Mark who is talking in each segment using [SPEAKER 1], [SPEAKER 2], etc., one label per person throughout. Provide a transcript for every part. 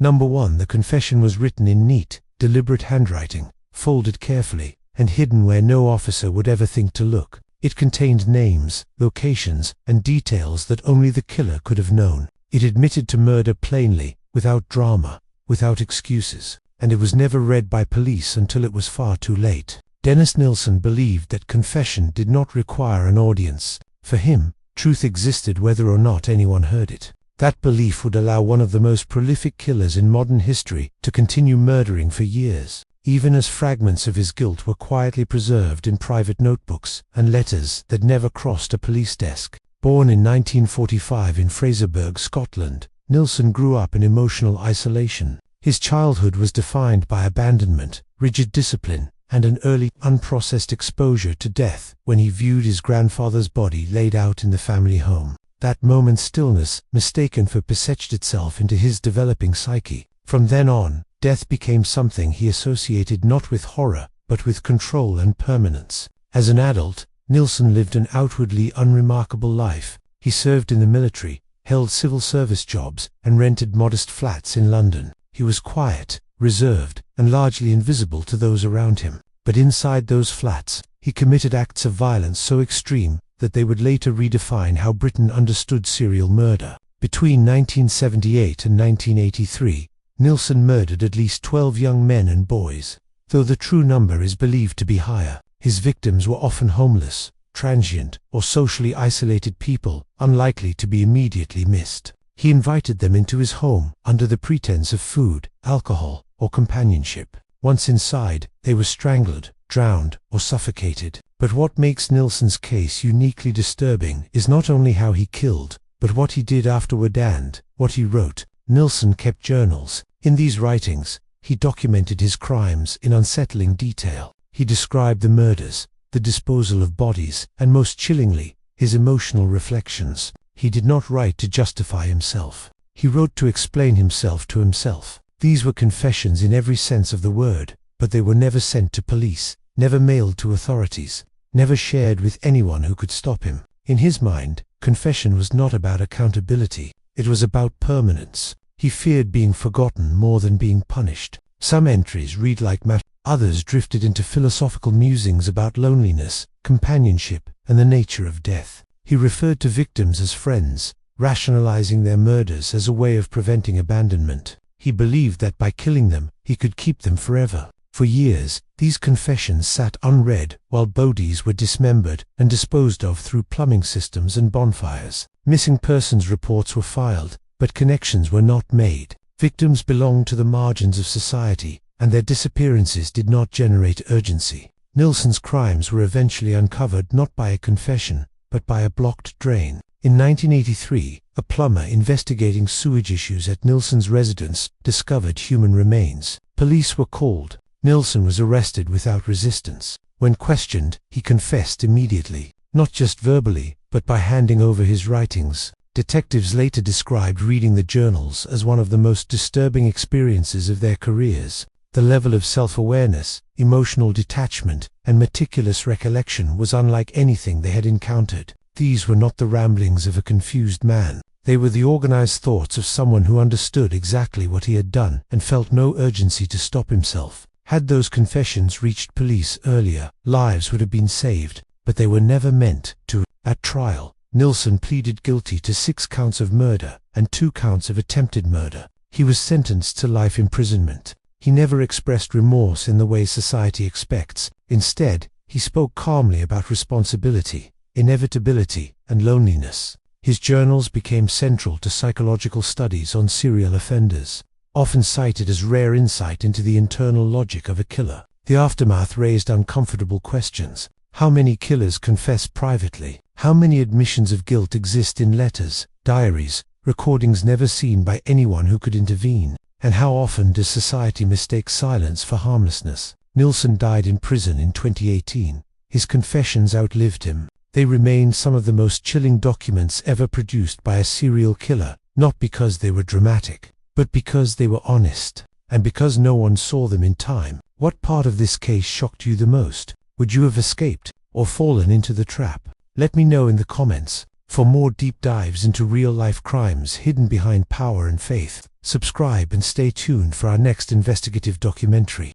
[SPEAKER 1] Number 1. The confession was written in neat, deliberate handwriting, folded carefully, and hidden where no officer would ever think to look. It contained names, locations, and details that only the killer could have known. It admitted to murder plainly, without drama, without excuses, and it was never read by police until it was far too late. Dennis Nilsen believed that confession did not require an audience. For him, truth existed whether or not anyone heard it. That belief would allow one of the most prolific killers in modern history to continue murdering for years, even as fragments of his guilt were quietly preserved in private notebooks and letters that never crossed a police desk. Born in 1945 in Fraserburgh, Scotland, Nilsen grew up in emotional isolation. His childhood was defined by abandonment, rigid discipline, and an early, unprocessed exposure to death when he viewed his grandfather's body laid out in the family home. That moment's stillness, mistaken for peace, etched itself into his developing psyche. From then on, death became something he associated not with horror, but with control and permanence. As an adult, Nilsen lived an outwardly unremarkable life. He served in the military, held civil service jobs, and rented modest flats in London. He was quiet, reserved, and largely invisible to those around him. But inside those flats, he committed acts of violence so extreme that they would later redefine how Britain understood serial murder. Between 1978 and 1983, Nilsen murdered at least 12 young men and boys. Though the true number is believed to be higher, his victims were often homeless, transient, or socially isolated people, unlikely to be immediately missed. He invited them into his home under the pretense of food, alcohol, or companionship. Once inside, they were strangled, drowned, or suffocated. But what makes Nilsen's case uniquely disturbing is not only how he killed, but what he did afterward and what he wrote. Nilsen kept journals. In these writings, he documented his crimes in unsettling detail. He described the murders, the disposal of bodies, and most chillingly, his emotional reflections. He did not write to justify himself. He wrote to explain himself to himself. These were confessions in every sense of the word, but they were never sent to police, never mailed to authorities, never shared with anyone who could stop him. In his mind, confession was not about accountability. It was about permanence. He feared being forgotten more than being punished. Some entries read like matter. Others drifted into philosophical musings about loneliness, companionship, and the nature of death. He referred to victims as friends, rationalizing their murders as a way of preventing abandonment. He believed that by killing them, he could keep them forever. For years, these confessions sat unread while bodies were dismembered and disposed of through plumbing systems and bonfires. Missing persons reports were filed, but connections were not made. Victims belonged to the margins of society, and their disappearances did not generate urgency. Nilsen's crimes were eventually uncovered not by a confession, but by a blocked drain. In 1983, a plumber investigating sewage issues at Nilsen's residence discovered human remains. Police were called. Nilsen was arrested without resistance. When questioned, he confessed immediately, not just verbally, but by handing over his writings. Detectives later described reading the journals as one of the most disturbing experiences of their careers. The level of self-awareness, emotional detachment, and meticulous recollection was unlike anything they had encountered. These were not the ramblings of a confused man. They were the organized thoughts of someone who understood exactly what he had done and felt no urgency to stop himself. Had those confessions reached police earlier, lives would have been saved, but they were never meant to. At trial, Nilsen pleaded guilty to 6 counts of murder and 2 counts of attempted murder. He was sentenced to life imprisonment. He never expressed remorse in the way society expects. Instead, he spoke calmly about responsibility, inevitability, and loneliness. His journals became central to psychological studies on serial offenders, often cited as rare insight into the internal logic of a killer. The aftermath raised uncomfortable questions. How many killers confess privately? How many admissions of guilt exist in letters, diaries, recordings never seen by anyone who could intervene? And how often does society mistake silence for harmlessness? Nilsen died in prison in 2018. His confessions outlived him. They remain some of the most chilling documents ever produced by a serial killer, not because they were dramatic, but because they were honest, and because no one saw them in time. What part of this case shocked you the most? Would you have escaped, or fallen into the trap? Let me know in the comments. For more deep dives into real-life crimes hidden behind power and faith, Subscribe and stay tuned for our next investigative documentary.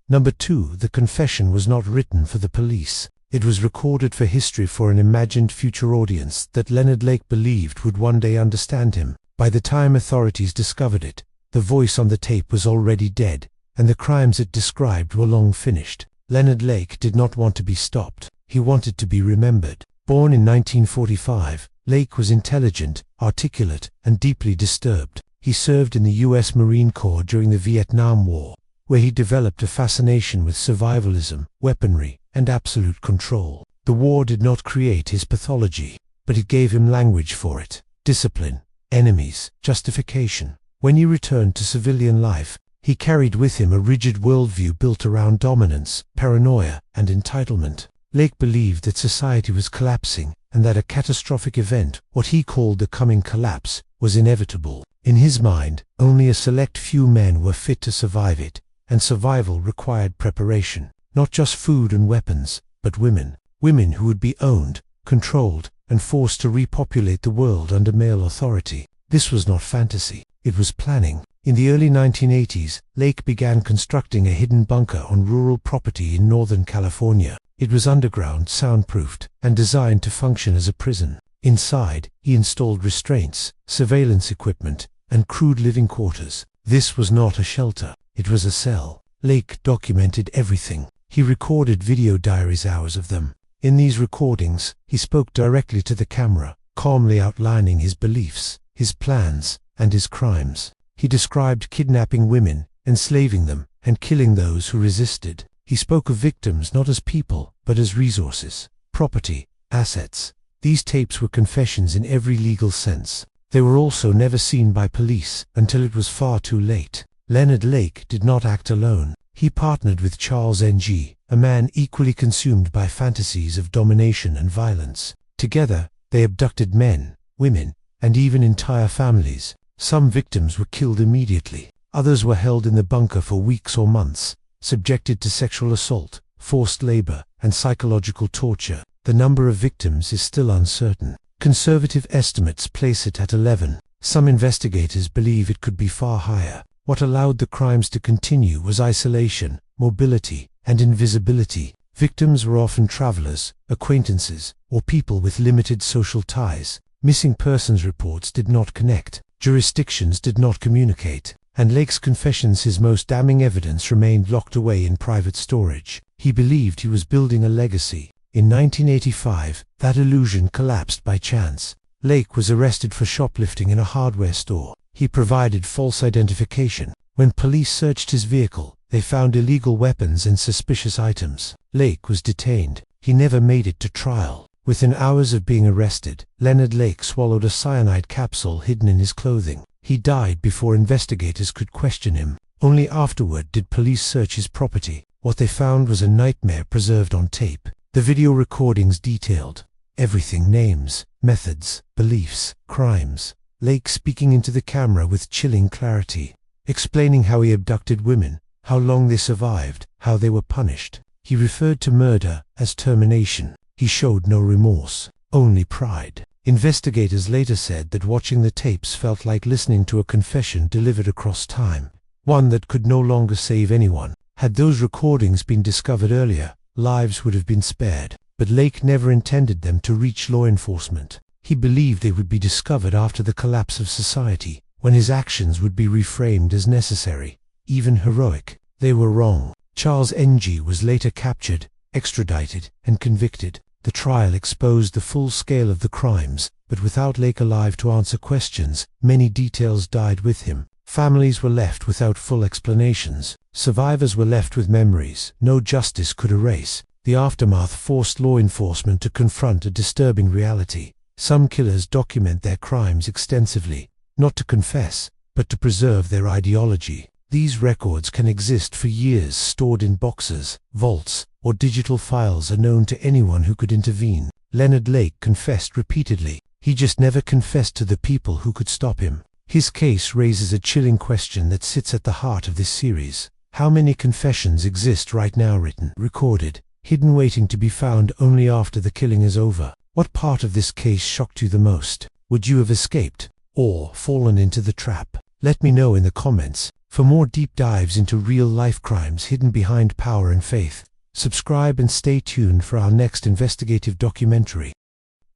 [SPEAKER 1] Number 2. The confession was not written for the police. It was recorded for history, for an imagined future audience that Leonard Lake believed would one day understand him. By the time authorities discovered it, the voice on the tape was already dead, and the crimes it described were long finished. Leonard Lake did not want to be stopped. He wanted to be remembered. Born in 1945, Lake was intelligent, articulate, and deeply disturbed. He served in the U.S. Marine Corps during the Vietnam War, where he developed a fascination with survivalism, weaponry, and absolute control. The war did not create his pathology, but it gave him language for it: discipline, enemies, justification. When he returned to civilian life, he carried with him a rigid worldview built around dominance, paranoia, and entitlement. Lake believed that society was collapsing, and that a catastrophic event, what he called the coming collapse, was inevitable. In his mind, only a select few men were fit to survive it, and survival required preparation. Not just food and weapons, but women. Women who would be owned, controlled, and forced to repopulate the world under male authority. This was not fantasy, it was planning. In the early 1980s, Lake began constructing a hidden bunker on rural property in Northern California. It was underground, soundproofed, and designed to function as a prison. Inside, he installed restraints, surveillance equipment, and crude living quarters. This was not a shelter, it was a cell. Lake documented everything. He recorded video diaries, hours of them. In these recordings, he spoke directly to the camera, calmly outlining his beliefs, his plans, and his crimes. He described kidnapping women, enslaving them, and killing those who resisted. He spoke of victims not as people, but as resources, property, assets. These tapes were confessions in every legal sense. They were also never seen by police until it was far too late. Leonard Lake did not act alone. He partnered with Charles Ng, a man equally consumed by fantasies of domination and violence. Together, they abducted men, women, and even entire families. Some victims were killed immediately. Others were held in the bunker for weeks or months, subjected to sexual assault, forced labor, and psychological torture. The number of victims is still uncertain. Conservative estimates place it at 11. Some investigators believe it could be far higher. What allowed the crimes to continue was isolation, mobility, and invisibility. Victims were often travelers, acquaintances, or people with limited social ties. Missing persons reports did not connect. Jurisdictions did not communicate. And Lake's confessions, his most damning evidence, remained locked away in private storage. He believed he was building a legacy. In 1985, that illusion collapsed by chance. Lake was arrested for shoplifting in a hardware store. He provided false identification. When police searched his vehicle, they found illegal weapons and suspicious items. Lake was detained. He never made it to trial. Within hours of being arrested, Leonard Lake swallowed a cyanide capsule hidden in his clothing. He died before investigators could question him. Only afterward did police search his property. What they found was a nightmare preserved on tape. The video recordings detailed everything: names, methods, beliefs, crimes. Lake speaking into the camera with chilling clarity, explaining how he abducted women, how long they survived, how they were punished. He referred to murder as termination. He showed no remorse, only pride. Investigators later said that watching the tapes felt like listening to a confession delivered across time, one that could no longer save anyone. Had those recordings been discovered earlier, lives would have been spared. But Lake never intended them to reach law enforcement. He believed they would be discovered after the collapse of society, when his actions would be reframed as necessary, even heroic. They were wrong. Charles Ng was later captured, extradited, and convicted. The trial exposed the full scale of the crimes, but without Lake alive to answer questions, many details died with him. Families were left without full explanations. Survivors were left with memories no justice could erase. The aftermath forced law enforcement to confront a disturbing reality. Some killers document their crimes extensively, not to confess, but to preserve their ideology. These records can exist for years, stored in boxes, vaults, or digital files unknown to anyone who could intervene. Leonard Lake confessed repeatedly. He just never confessed to the people who could stop him. His case raises a chilling question that sits at the heart of this series. How many confessions exist right now, written, recorded, hidden, waiting to be found only after the killing is over? What part of this case shocked you the most? Would you have escaped, or fallen into the trap? Let me know in the comments. For more deep dives into real-life crimes hidden behind power and faith, subscribe and stay tuned for our next investigative documentary.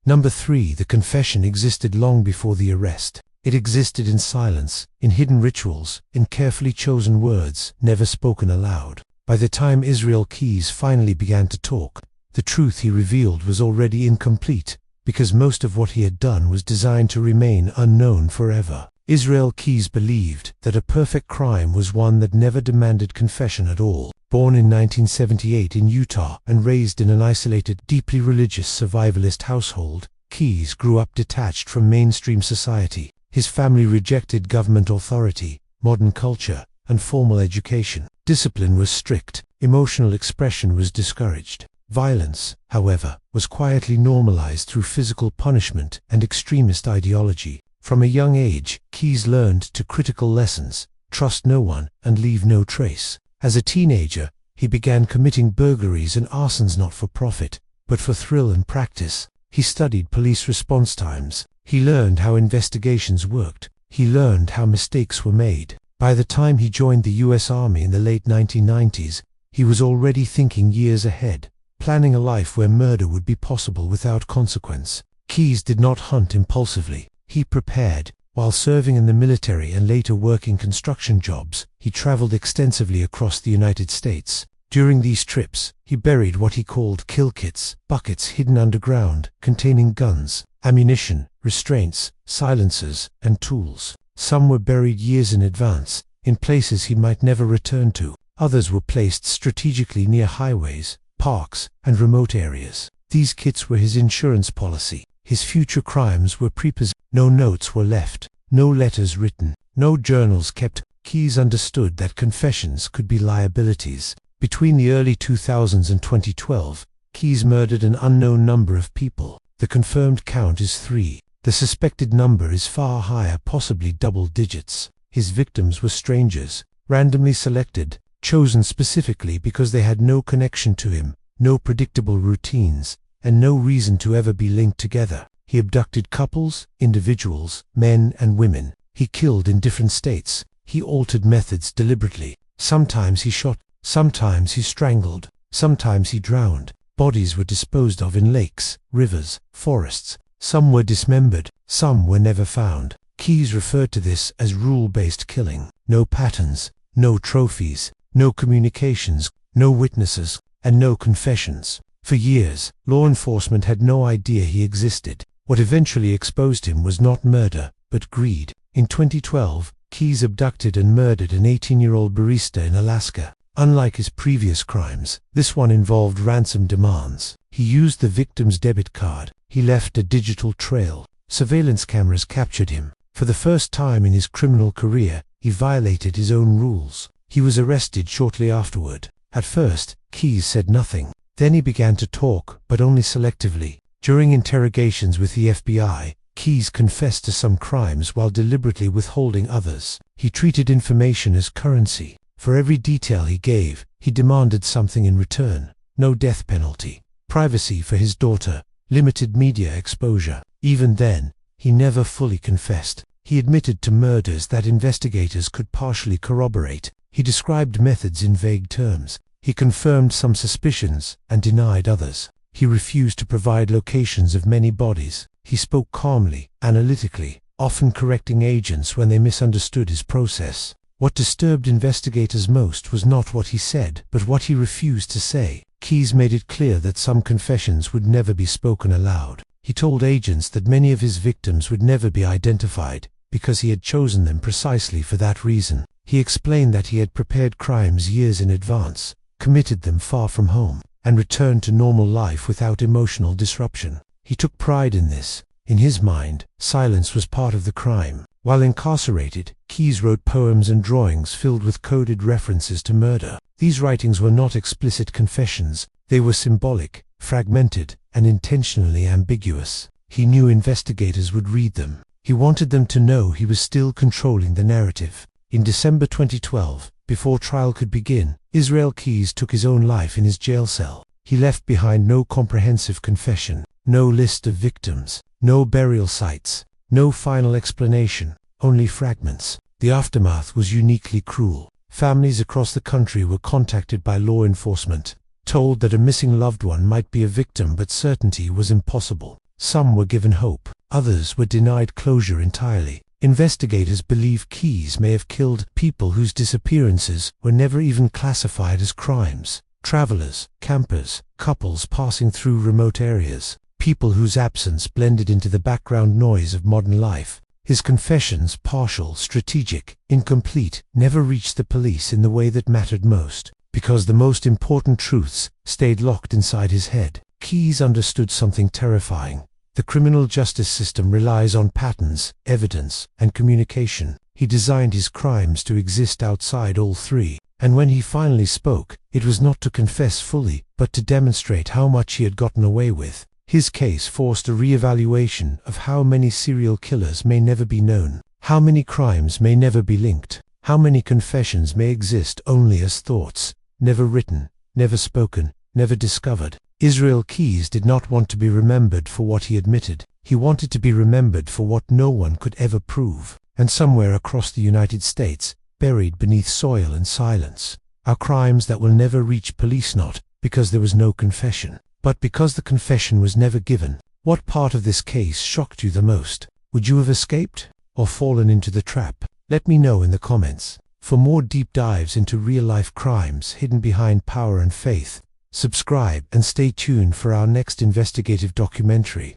[SPEAKER 1] Number 3. The confession existed long before the arrest. It existed in silence, in hidden rituals, in carefully chosen words, never spoken aloud. By the time Israel Keyes finally began to talk, the truth he revealed was already incomplete, because most of what he had done was designed to remain unknown forever. Israel Keyes believed that a perfect crime was one that never demanded confession at all. Born in 1978 in Utah and raised in an isolated, deeply religious survivalist household, Keyes grew up detached from mainstream society. His family rejected government authority, modern culture, and formal education. Discipline was strict, emotional expression was discouraged. Violence, however, was quietly normalized through physical punishment and extremist ideology. From a young age, Keyes learned to critical lessons, trust no one, and leave no trace. As a teenager, he began committing burglaries and arsons not for profit, but for thrill and practice. He studied police response times. He learned how investigations worked. He learned how mistakes were made. By the time he joined the U.S. Army in the late 1990s, he was already thinking years ahead, planning a life where murder would be possible without consequence. Keyes did not hunt impulsively. He prepared. While serving in the military and later working construction jobs, he traveled extensively across the United States. During these trips, he buried what he called kill kits, buckets hidden underground, containing guns, ammunition, restraints, silencers, and tools. Some were buried years in advance, in places he might never return to. Others were placed strategically near highways, parks, and remote areas. These kits were his insurance policy. His future crimes were prepositioned. No notes were left, no letters written, no journals kept. Keyes understood that confessions could be liabilities. Between the early 2000s and 2012, Keyes murdered an unknown number of people. The confirmed count is 3. The suspected number is far higher, possibly double digits. His victims were strangers, randomly selected, chosen specifically because they had no connection to him, no predictable routines, and no reason to ever be linked together. He abducted couples, individuals, men and women. He killed in different states. He altered methods deliberately. Sometimes he shot, sometimes he strangled, sometimes he drowned. Bodies were disposed of in lakes, rivers, forests. Some were dismembered, some were never found. Keyes referred to this as rule-based killing. No patterns, no trophies, no communications, no witnesses, and no confessions. For years, law enforcement had no idea he existed. What eventually exposed him was not murder, but greed. In 2012, Keyes abducted and murdered an 18-year-old barista in Alaska. Unlike his previous crimes, this one involved ransom demands. He used the victim's debit card. He left a digital trail. Surveillance cameras captured him. For the first time in his criminal career, he violated his own rules. He was arrested shortly afterward. At first, Keyes said nothing. Then he began to talk, but only selectively. During interrogations with the FBI, Keyes confessed to some crimes while deliberately withholding others. He treated information as currency. For every detail he gave, he demanded something in return. No death penalty, privacy for his daughter, limited media exposure. Even then, he never fully confessed. He admitted to murders that investigators could partially corroborate. He described methods in vague terms. He confirmed some suspicions and denied others. He refused to provide locations of many bodies. He spoke calmly, analytically, often correcting agents when they misunderstood his process. What disturbed investigators most was not what he said, but what he refused to say. Keyes made it clear that some confessions would never be spoken aloud. He told agents that many of his victims would never be identified, because he had chosen them precisely for that reason. He explained that he had prepared crimes years in advance, committed them far from home, and returned to normal life without emotional disruption. He took pride in this. In his mind, silence was part of the crime. While incarcerated, Keyes wrote poems and drawings filled with coded references to murder. These writings were not explicit confessions. They were symbolic, fragmented, and intentionally ambiguous. He knew investigators would read them. He wanted them to know he was still controlling the narrative. In December 2012, before trial could begin, Israel Keyes took his own life in his jail cell. He left behind no comprehensive confession, no list of victims, no burial sites, no final explanation, only fragments. The aftermath was uniquely cruel. Families across the country were contacted by law enforcement, told that a missing loved one might be a victim, but certainty was impossible. Some were given hope, others were denied closure entirely. Investigators believe Keyes may have killed people whose disappearances were never even classified as crimes. Travelers, campers, couples passing through remote areas, people whose absence blended into the background noise of modern life. His confessions, partial, strategic, incomplete, never reached the police in the way that mattered most, because the most important truths stayed locked inside his head. Keyes understood something terrifying. The criminal justice system relies on patterns, evidence, and communication. He designed his crimes to exist outside all three, and when he finally spoke, it was not to confess fully, but to demonstrate how much he had gotten away with. His case forced a re-evaluation of how many serial killers may never be known, how many crimes may never be linked, how many confessions may exist only as thoughts, never written, never spoken, never discovered. Israel Keyes did not want to be remembered for what he admitted. He wanted to be remembered for what no one could ever prove. And somewhere across the United States, buried beneath soil and silence, are crimes that will never reach police, not because there was no confession, but because the confession was never given. What part of this case shocked you the most? Would you have escaped or fallen into the trap? Let me know in the comments. For more deep dives into real-life crimes hidden behind power and faith, subscribe and stay tuned for our next investigative documentary.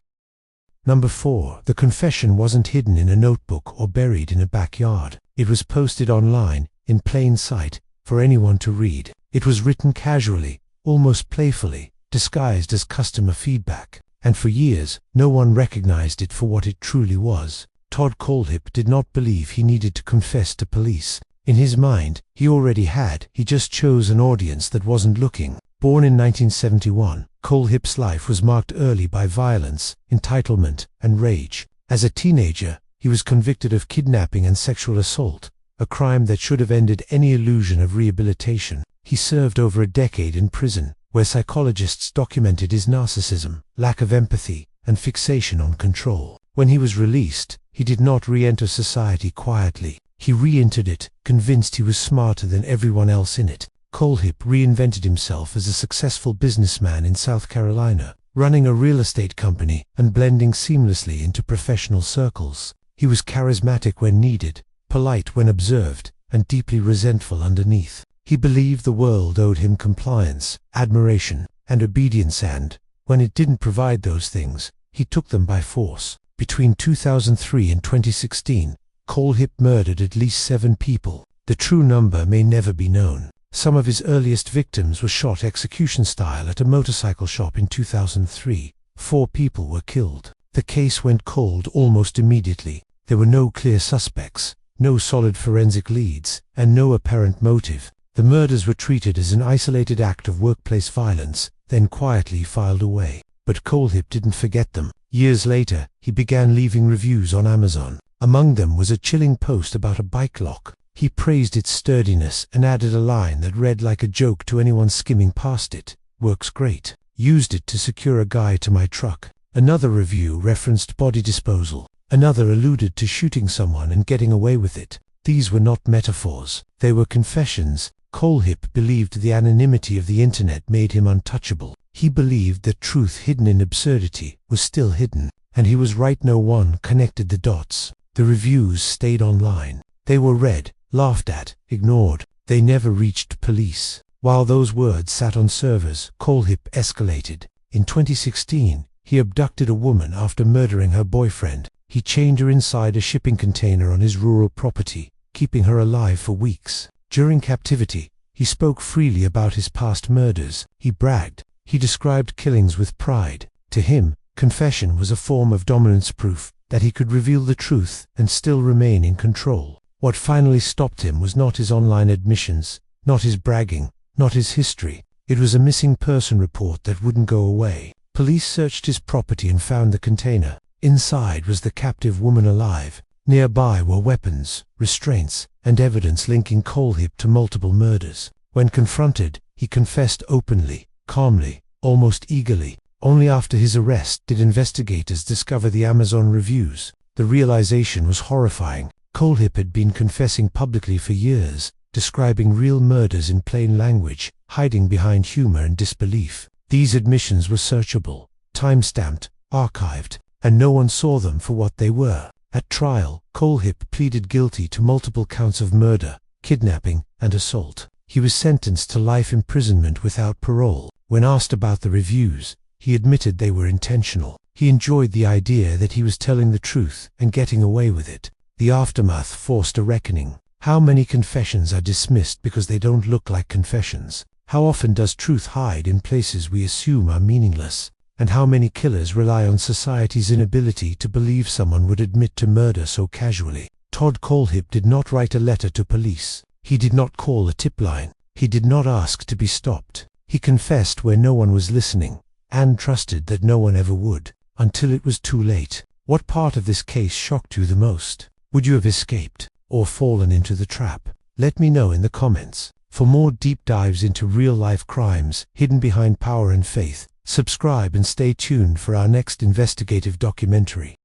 [SPEAKER 1] Number 4. The confession wasn't hidden in a notebook or buried in a backyard. It was posted online, in plain sight, for anyone to read. It was written casually, almost playfully, disguised as customer feedback, and for years, no one recognized it for what it truly was. Todd Kohlhepp did not believe he needed to confess to police. In his mind, he already had. He just chose an audience that wasn't looking. Born in 1971, Kohlhepp's life was marked early by violence, entitlement, and rage. As a teenager, he was convicted of kidnapping and sexual assault, a crime that should have ended any illusion of rehabilitation. He served over a decade in prison, where psychologists documented his narcissism, lack of empathy, and fixation on control. When he was released, he did not re-enter society quietly. He re-entered it, convinced he was smarter than everyone else in it. Kohlhepp reinvented himself as a successful businessman in South Carolina, running a real estate company and blending seamlessly into professional circles. He was charismatic when needed, polite when observed, and deeply resentful underneath. He believed the world owed him compliance, admiration, and obedience, and, when it didn't provide those things, he took them by force. Between 2003 and 2016, Kohlhepp murdered at least 7 people. The true number may never be known. Some of his earliest victims were shot execution style at a motorcycle shop in 2003. 4 people were killed. The case went cold almost immediately. There were no clear suspects, no solid forensic leads, and no apparent motive. The murders were treated as an isolated act of workplace violence, then quietly filed away. But Kohlhepp didn't forget them. Years later, he began leaving reviews on Amazon. Among them was a chilling post about a bike lock. He praised its sturdiness and added a line that read like a joke to anyone skimming past it. "Works great. Used it to secure a guy to my truck." Another review referenced body disposal. Another alluded to shooting someone and getting away with it. These were not metaphors. They were confessions. Kohlhepp believed the anonymity of the internet made him untouchable. He believed that truth hidden in absurdity was still hidden, and he was right. No one connected the dots. The reviews stayed online. They were read, laughed at, ignored. They never reached police. While those words sat on servers, Kohlhepp escalated. In 2016, he abducted a woman after murdering her boyfriend. He chained her inside a shipping container on his rural property, keeping her alive for weeks. During captivity, he spoke freely about his past murders. He bragged. He described killings with pride. To him, confession was a form of dominance, proof that he could reveal the truth and still remain in control. What finally stopped him was not his online admissions, not his bragging, not his history. It was a missing person report that wouldn't go away. Police searched his property and found the container. Inside was the captive woman alive. Nearby were weapons, restraints, and evidence linking Kohlhepp to multiple murders. When confronted, he confessed openly, calmly, almost eagerly. Only after his arrest did investigators discover the Amazon reviews. The realization was horrifying. Kohlhepp had been confessing publicly for years, describing real murders in plain language, hiding behind humor and disbelief. These admissions were searchable, time-stamped, archived, and no one saw them for what they were. At trial, Kohlhepp pleaded guilty to multiple counts of murder, kidnapping, and assault. He was sentenced to life imprisonment without parole. When asked about the reviews, he admitted they were intentional. He enjoyed the idea that he was telling the truth and getting away with it. The aftermath forced a reckoning. How many confessions are dismissed because they don't look like confessions? How often does truth hide in places we assume are meaningless? And how many killers rely on society's inability to believe someone would admit to murder so casually? Todd Kohlhepp did not write a letter to police. He did not call a tip line. He did not ask to be stopped. He confessed where no one was listening, and trusted that no one ever would, until it was too late. What part of this case shocked you the most? Would you have escaped, or fallen into the trap? Let me know in the comments. For more deep dives into real-life crimes hidden behind power and faith, subscribe and stay tuned for our next investigative documentary.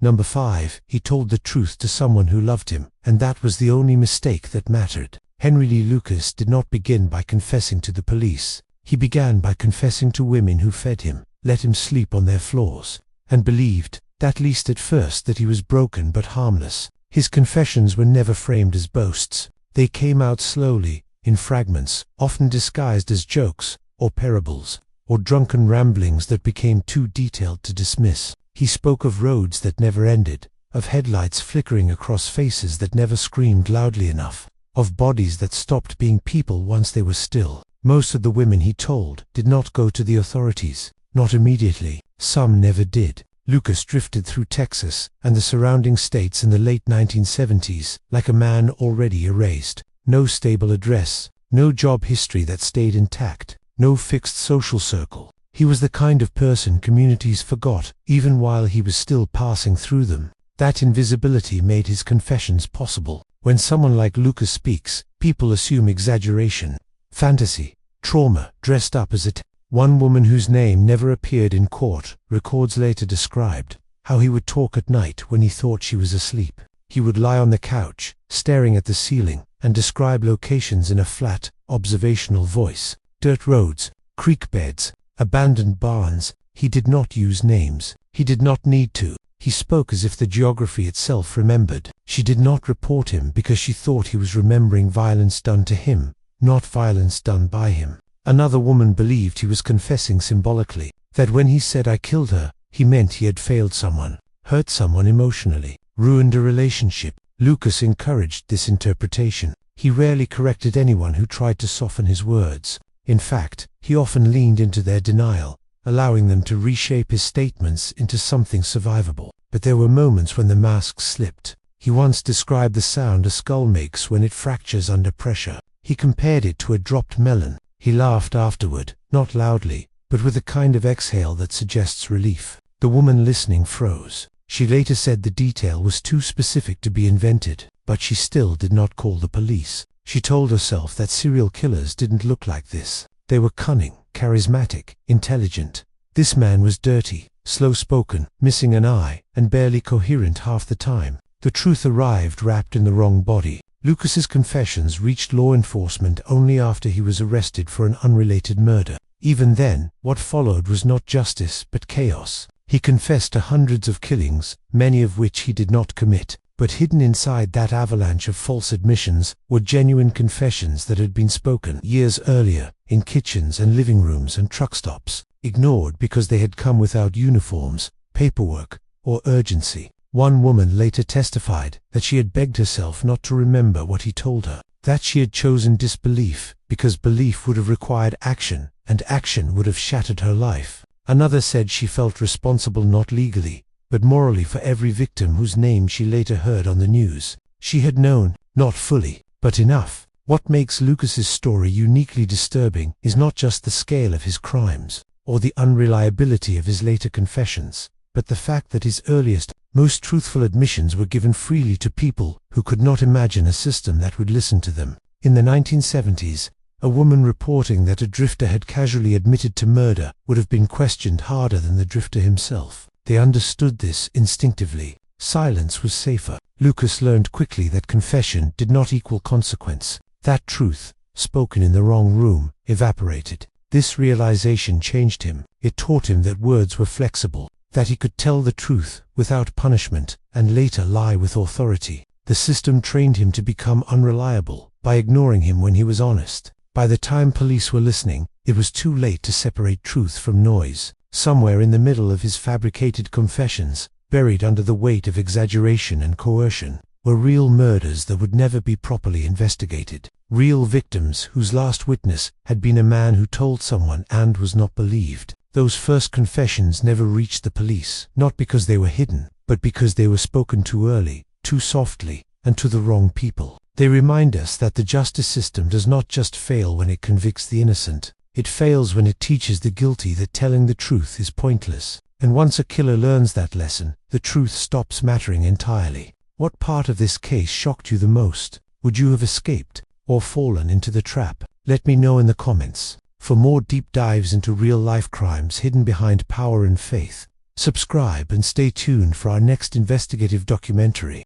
[SPEAKER 1] Number 5. He told the truth to someone who loved him, and that was the only mistake that mattered. Henry Lee Lucas did not begin by confessing to the police. He began by confessing to women who fed him, let him sleep on their floors, and believed, at least at first, that he was broken but harmless. His confessions were never framed as boasts. They came out slowly, in fragments, often disguised as jokes, or parables, or drunken ramblings that became too detailed to dismiss. He spoke of roads that never ended, of headlights flickering across faces that never screamed loudly enough, of bodies that stopped being people once they were still. Most of the women he told did not go to the authorities, not immediately. Some never did. Lucas drifted through Texas and the surrounding states in the late 1970s like a man already erased. No stable address, no job history that stayed intact, no fixed social circle. He was the kind of person communities forgot, even while he was still passing through them. That invisibility made his confessions possible. When someone like Lucas speaks, people assume exaggeration, fantasy, trauma, dressed up as it. One woman whose name never appeared in court, records later described how he would talk at night when he thought she was asleep. He would lie on the couch, staring at the ceiling, and describe locations in a flat, observational voice. Dirt roads, creek beds, abandoned barns. He did not use names. He did not need to. He spoke as if the geography itself remembered. She did not report him because she thought he was remembering violence done to him, not violence done by him. Another woman believed he was confessing symbolically, that when he said "I killed her," he meant he had failed someone, hurt someone emotionally, ruined a relationship. Lucas encouraged this interpretation. He rarely corrected anyone who tried to soften his words. In fact, he often leaned into their denial, allowing them to reshape his statements into something survivable. But there were moments when the mask slipped. He once described the sound a skull makes when it fractures under pressure. He compared it to a dropped melon. He laughed afterward, not loudly, but with a kind of exhale that suggests relief. The woman listening froze. She later said the detail was too specific to be invented, but she still did not call the police. She told herself that serial killers didn't look like this. They were cunning, charismatic, intelligent. This man was dirty, slow-spoken, missing an eye, and barely coherent half the time. The truth arrived wrapped in the wrong body. Lucas's confessions reached law enforcement only after he was arrested for an unrelated murder. Even then, what followed was not justice but chaos. He confessed to hundreds of killings, many of which he did not commit, but hidden inside that avalanche of false admissions were genuine confessions that had been spoken years earlier, in kitchens and living rooms and truck stops, ignored because they had come without uniforms, paperwork, or urgency. One woman later testified that she had begged herself not to remember what he told her, that she had chosen disbelief because belief would have required action, and action would have shattered her life. Another said she felt responsible not legally, but morally for every victim whose name she later heard on the news. She had known, not fully, but enough. What makes Lucas's story uniquely disturbing is not just the scale of his crimes, or the unreliability of his later confessions, but the fact that his earliest, most truthful admissions were given freely to people who could not imagine a system that would listen to them. In the 1970s, a woman reporting that a drifter had casually admitted to murder would have been questioned harder than the drifter himself. They understood this instinctively. Silence was safer. Lucas learned quickly that confession did not equal consequence. That truth, spoken in the wrong room, evaporated. This realization changed him. It taught him that words were flexible, that he could tell the truth without punishment and later lie with authority. The system trained him to become unreliable by ignoring him when he was honest. By the time police were listening, it was too late to separate truth from noise. Somewhere in the middle of his fabricated confessions, buried under the weight of exaggeration and coercion, were real murders that would never be properly investigated. Real victims whose last witness had been a man who told someone and was not believed. Those first confessions never reached the police, not because they were hidden, but because they were spoken too early, too softly, and to the wrong people. They remind us that the justice system does not just fail when it convicts the innocent. It fails when it teaches the guilty that telling the truth is pointless. And once a killer learns that lesson, the truth stops mattering entirely. What part of this case shocked you the most? Would you have escaped or fallen into the trap? Let me know in the comments. For more deep dives into real-life crimes hidden behind power and faith, subscribe and stay tuned for our next investigative documentary.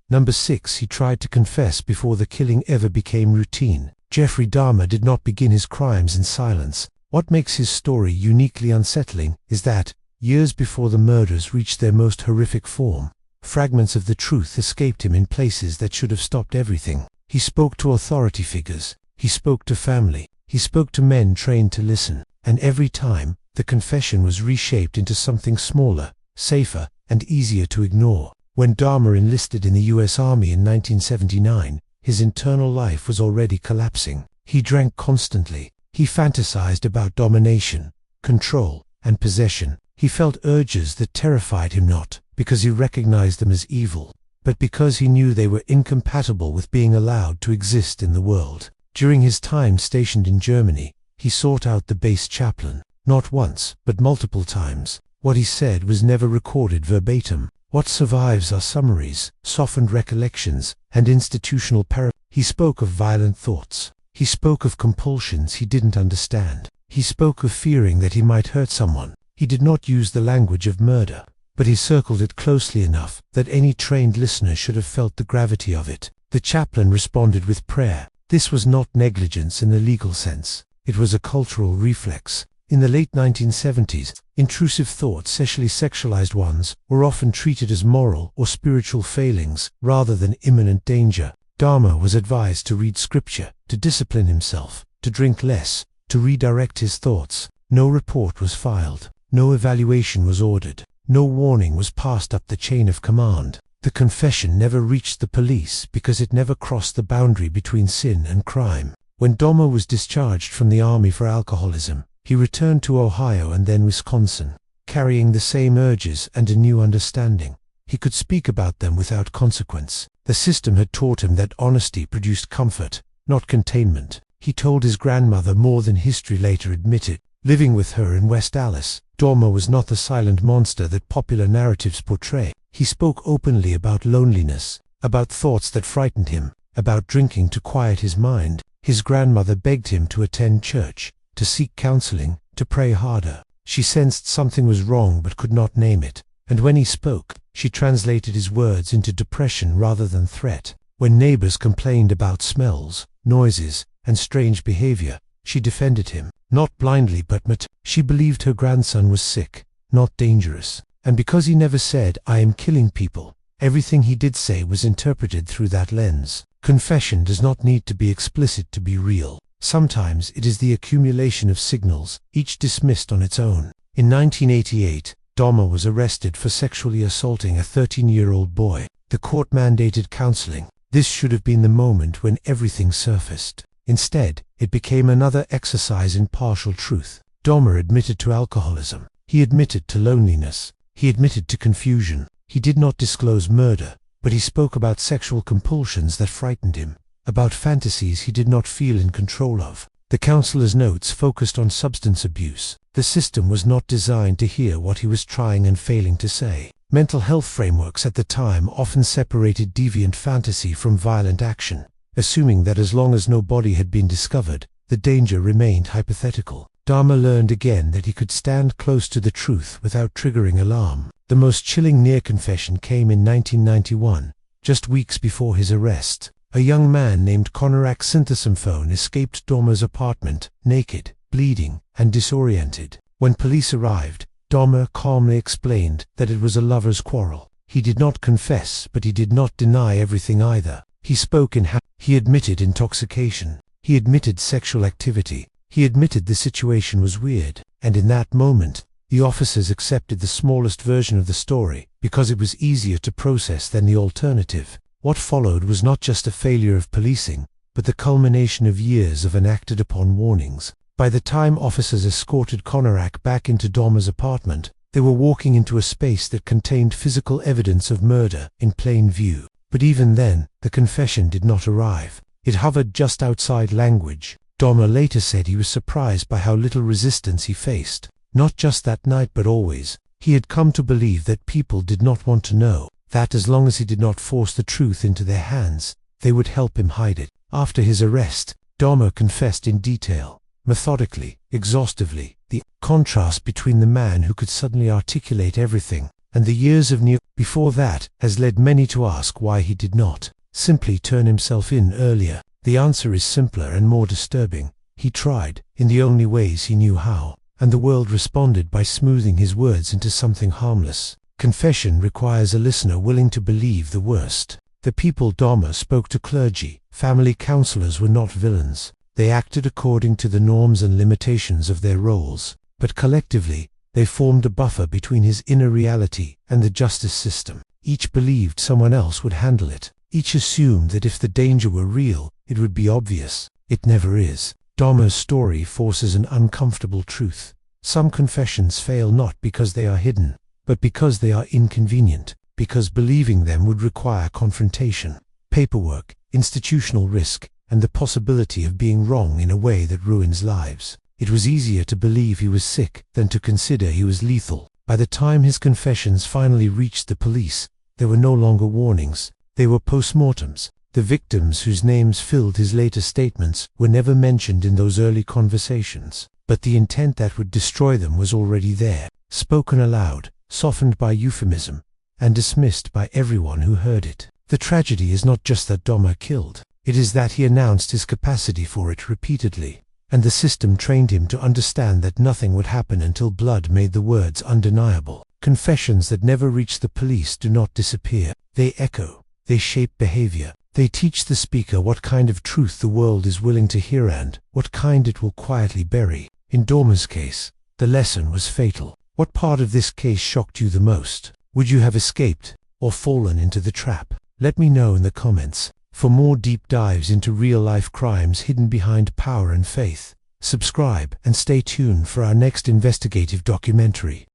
[SPEAKER 1] Number 6. He tried to confess before the killing ever became routine. Jeffrey Dahmer did not begin his crimes in silence. What makes his story uniquely unsettling is that, years before the murders reached their most horrific form, fragments of the truth escaped him in places that should have stopped everything. He spoke to authority figures, he spoke to family, he spoke to men trained to listen, and every time, the confession was reshaped into something smaller, safer, and easier to ignore. When Dahmer enlisted in the US Army in 1979, his internal life was already collapsing. He drank constantly. He fantasized about domination, control, and possession. He felt urges that terrified him not because he recognized them as evil, but because he knew they were incompatible with being allowed to exist in the world. During his time stationed in Germany, he sought out the base chaplain, not once, but multiple times. What he said was never recorded verbatim. What survives are summaries, softened recollections, and institutional He spoke of violent thoughts. He spoke of compulsions he didn't understand. He spoke of fearing that he might hurt someone. He did not use the language of murder, but he circled it closely enough that any trained listener should have felt the gravity of it. The chaplain responded with prayer. This was not negligence in the legal sense. It was a cultural reflex. In the late 1970s, intrusive thoughts, especially sexualized ones, were often treated as moral or spiritual failings rather than imminent danger. Dahmer was advised to read scripture, to discipline himself, to drink less, to redirect his thoughts. No report was filed. No evaluation was ordered. No warning was passed up the chain of command. The confession never reached the police because it never crossed the boundary between sin and crime. When Dahmer was discharged from the army for alcoholism, he returned to Ohio and then Wisconsin, carrying the same urges and a new understanding. He could speak about them without consequence. The system had taught him that honesty produced comfort, not containment. He told his grandmother more than history later admitted. Living with her in West Allis, Dahmer was not the silent monster that popular narratives portray. He spoke openly about loneliness, about thoughts that frightened him, about drinking to quiet his mind. His grandmother begged him to attend church, to seek counseling, to pray harder. She sensed something was wrong but could not name it. And when he spoke, she translated his words into depression rather than threat. When neighbors complained about smells, noises, and strange behavior, she defended him, not blindly but she believed her grandson was sick, not dangerous. And because he never said, "I am killing people," everything he did say was interpreted through that lens. Confession does not need to be explicit to be real. Sometimes it is the accumulation of signals, each dismissed on its own. In 1988, Dahmer was arrested for sexually assaulting a 13-year-old boy. The court mandated counseling. This should have been the moment when everything surfaced. Instead, it became another exercise in partial truth. Dahmer admitted to alcoholism. He admitted to loneliness. He admitted to confusion. He did not disclose murder, but he spoke about sexual compulsions that frightened him, about fantasies he did not feel in control of. The counselor's notes focused on substance abuse. The system was not designed to hear what he was trying and failing to say. Mental health frameworks at the time often separated deviant fantasy from violent action, assuming that as long as no body had been discovered, the danger remained hypothetical. Dahmer learned again that he could stand close to the truth without triggering alarm. The most chilling near confession came in 1991, Just weeks before his arrest, a young man named Konarek Synthesymphone escaped Dahmer's apartment, naked, bleeding, and disoriented. When police arrived, Dahmer calmly explained that it was a lover's quarrel. He did not confess, but he did not deny everything either. He spoke he admitted intoxication. He admitted sexual activity. He admitted the situation was weird. And in that moment, the officers accepted the smallest version of the story, because it was easier to process than the alternative. What followed was not just a failure of policing, but the culmination of years of enacted upon warnings. By the time officers escorted Konarek back into Dahmer's apartment, they were walking into a space that contained physical evidence of murder in plain view. But even then, the confession did not arrive. It hovered just outside language. Dahmer later said he was surprised by how little resistance he faced. Not just that night but always. He had come to believe that people did not want to know, that as long as he did not force the truth into their hands, they would help him hide it. After his arrest, Dahmer confessed in detail, methodically, exhaustively. The contrast between the man who could suddenly articulate everything and the years of before that has led many to ask why he did not simply turn himself in earlier. The answer is simpler and more disturbing. He tried, in the only ways he knew how, and the world responded by smoothing his words into something harmless. Confession requires a listener willing to believe the worst. The people Dahmer spoke to, clergy, family counselors, were not villains. They acted according to the norms and limitations of their roles, but collectively, they formed a buffer between his inner reality and the justice system. Each believed someone else would handle it. Each assumed that if the danger were real, it would be obvious. It never is. Dahmer's story forces an uncomfortable truth. Some confessions fail not because they are hidden, but because they are inconvenient, because believing them would require confrontation, paperwork, institutional risk, and the possibility of being wrong in a way that ruins lives. It was easier to believe he was sick than to consider he was lethal. By the time his confessions finally reached the police, there were no longer warnings. They were postmortems. The victims whose names filled his later statements were never mentioned in those early conversations, but the intent that would destroy them was already there, spoken aloud, softened by euphemism, and dismissed by everyone who heard it. The tragedy is not just that Dahmer killed, it is that he announced his capacity for it repeatedly, and the system trained him to understand that nothing would happen until blood made the words undeniable. Confessions that never reach the police do not disappear. They echo. They shape behavior. They teach the speaker what kind of truth the world is willing to hear and what kind it will quietly bury. In Dahmer's case, the lesson was fatal. What part of this case shocked you the most? Would you have escaped or fallen into the trap? Let me know in the comments. For more deep dives into real-life crimes hidden behind power and faith, subscribe and stay tuned for our next investigative documentary.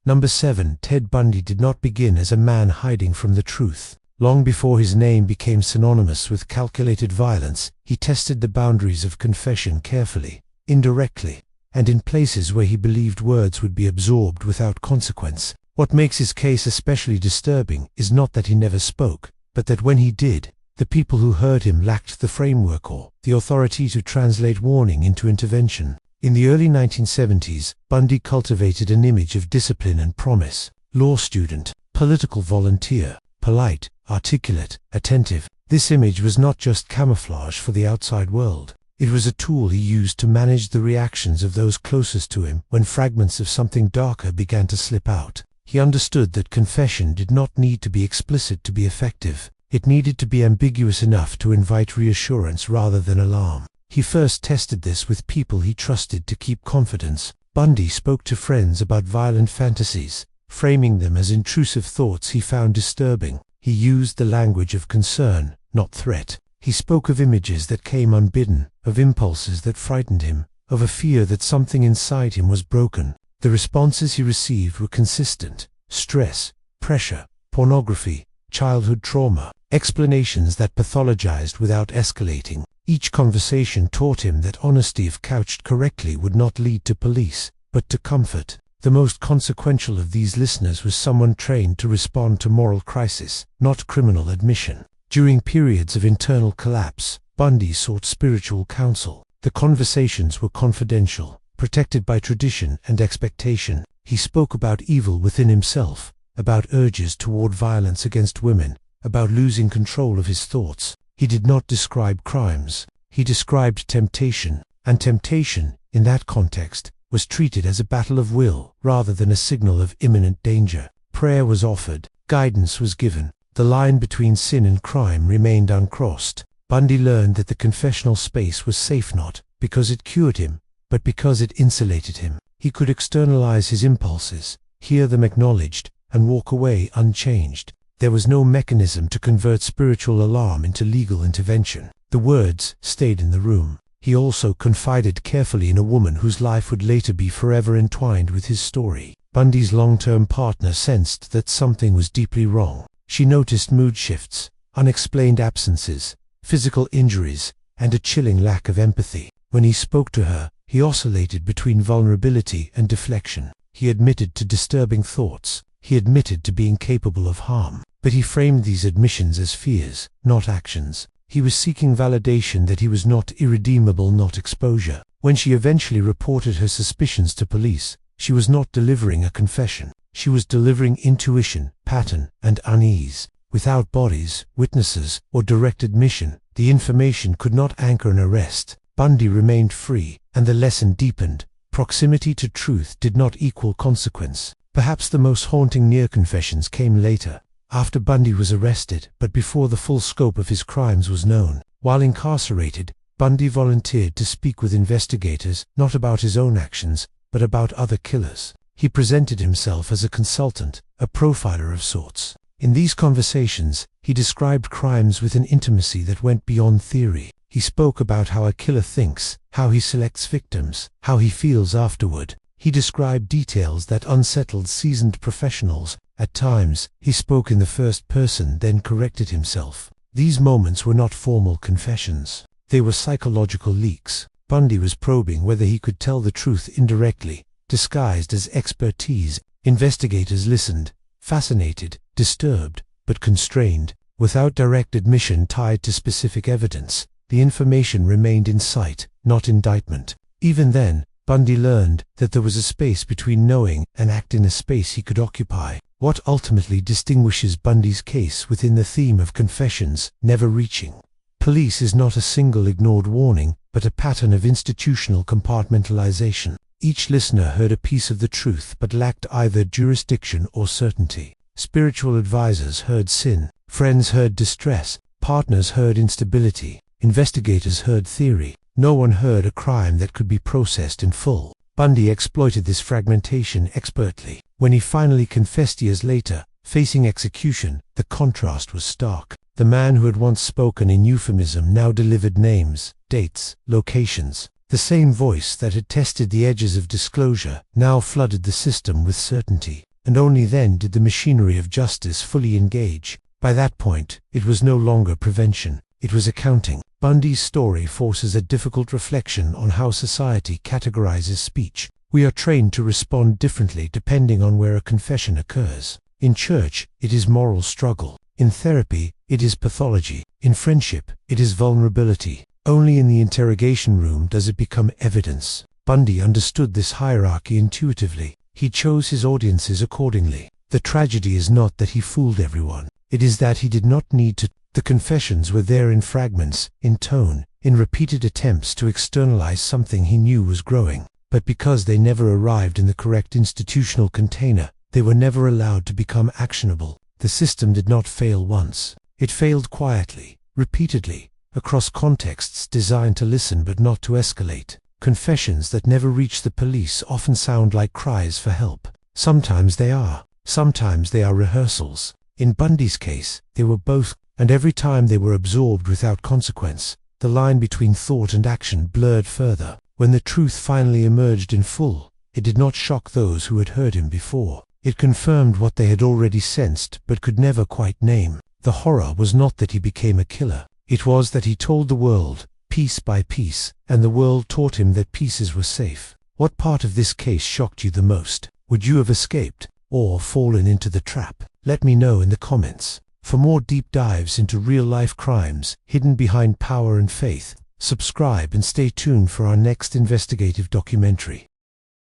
[SPEAKER 1] Number 7. Ted Bundy did not begin as a man hiding from the truth. Long before his name became synonymous with calculated violence, he tested the boundaries of confession carefully, indirectly, and in places where he believed words would be absorbed without consequence. What makes his case especially disturbing is not that he never spoke, but that when he did, the people who heard him lacked the framework or the authority to translate warning into intervention. In the early 1970s, Bundy cultivated an image of discipline and promise. Law student, political volunteer, polite, articulate, attentive. This image was not just camouflage for the outside world. It was a tool he used to manage the reactions of those closest to him when fragments of something darker began to slip out. He understood that confession did not need to be explicit to be effective. It needed to be ambiguous enough to invite reassurance rather than alarm. He first tested this with people he trusted to keep confidence. Bundy spoke to friends about violent fantasies, framing them as intrusive thoughts he found disturbing. He used the language of concern, not threat. He spoke of images that came unbidden, of impulses that frightened him, of a fear that something inside him was broken. The responses he received were consistent: stress, pressure, pornography, childhood trauma, explanations that pathologized without escalating. Each conversation taught him that honesty, if couched correctly, would not lead to police, but to comfort. The most consequential of these listeners was someone trained to respond to moral crisis, not criminal admission. During periods of internal collapse, Bundy sought spiritual counsel. The conversations were confidential, protected by tradition and expectation. He spoke about evil within himself, about urges toward violence against women, about losing control of his thoughts. He did not describe crimes. He described temptation, and temptation, in that context, was treated as a battle of will rather than a signal of imminent danger. Prayer was offered, guidance was given. The line between sin and crime remained uncrossed. Bundy learned that the confessional space was safe not because it cured him, but because it insulated him. He could externalize his impulses, hear them acknowledged, and walk away unchanged. There was no mechanism to convert spiritual alarm into legal intervention. The words stayed in the room. He also confided carefully in a woman whose life would later be forever entwined with his story. Bundy's long-term partner sensed that something was deeply wrong. She noticed mood shifts, unexplained absences, physical injuries, and a chilling lack of empathy. When he spoke to her, he oscillated between vulnerability and deflection. He admitted to disturbing thoughts. He admitted to being capable of harm. But he framed these admissions as fears, not actions. He was seeking validation that he was not irredeemable, not exposure. When she eventually reported her suspicions to police, she was not delivering a confession. She was delivering intuition, pattern, and unease. Without bodies, witnesses, or direct admission, the information could not anchor an arrest. Bundy remained free, and the lesson deepened. Proximity to truth did not equal consequence. Perhaps the most haunting near confessions came later, after Bundy was arrested, but before the full scope of his crimes was known. While incarcerated, Bundy volunteered to speak with investigators, not about his own actions, but about other killers. He presented himself as a consultant, a profiler of sorts. In these conversations, he described crimes with an intimacy that went beyond theory. He spoke about how a killer thinks, how he selects victims, how he feels afterward. He described details that unsettled seasoned professionals. At times, he spoke in the first person, then corrected himself. These moments were not formal confessions. They were psychological leaks. Bundy was probing whether he could tell the truth indirectly, disguised as expertise. Investigators listened, fascinated, disturbed, but constrained. Without direct admission tied to specific evidence, the information remained insight, not indictment. Even then, Bundy learned that there was a space between knowing and acting, a space he could occupy. What ultimately distinguishes Bundy's case within the theme of confessions never reaching police is not a single ignored warning, but a pattern of institutional compartmentalization. Each listener heard a piece of the truth but lacked either jurisdiction or certainty. Spiritual advisors heard sin, friends heard distress, partners heard instability, investigators heard theory. No one heard a crime that could be processed in full. Bundy exploited this fragmentation expertly. When he finally confessed years later, facing execution, the contrast was stark. The man who had once spoken in euphemism now delivered names, dates, locations. The same voice that had tested the edges of disclosure now flooded the system with certainty. And only then did the machinery of justice fully engage. By that point, it was no longer prevention. It was accounting. Bundy's story forces a difficult reflection on how society categorizes speech. We are trained to respond differently depending on where a confession occurs. In church, it is moral struggle. In therapy, it is pathology. In friendship, it is vulnerability. Only in the interrogation room does it become evidence. Bundy understood this hierarchy intuitively. He chose his audiences accordingly. The tragedy is not that he fooled everyone. It is that he did not need to. The confessions were there in fragments, in tone, in repeated attempts to externalize something he knew was growing. But because they never arrived in the correct institutional container, they were never allowed to become actionable. The system did not fail once. It failed quietly, repeatedly, across contexts designed to listen but not to escalate. Confessions that never reach the police often sound like cries for help. Sometimes they are. Sometimes they are rehearsals. In Bundy's case, they were both. And every time they were absorbed without consequence, the line between thought and action blurred further. When the truth finally emerged in full, it did not shock those who had heard him before. It confirmed what they had already sensed but could never quite name. The horror was not that he became a killer. It was that he told the world, piece by piece, and the world taught him that pieces were safe. What part of this case shocked you the most? Would you have escaped, or fallen into the trap? Let me know in the comments. For more deep dives into real-life crimes hidden behind power and faith, subscribe and stay tuned for our next investigative documentary.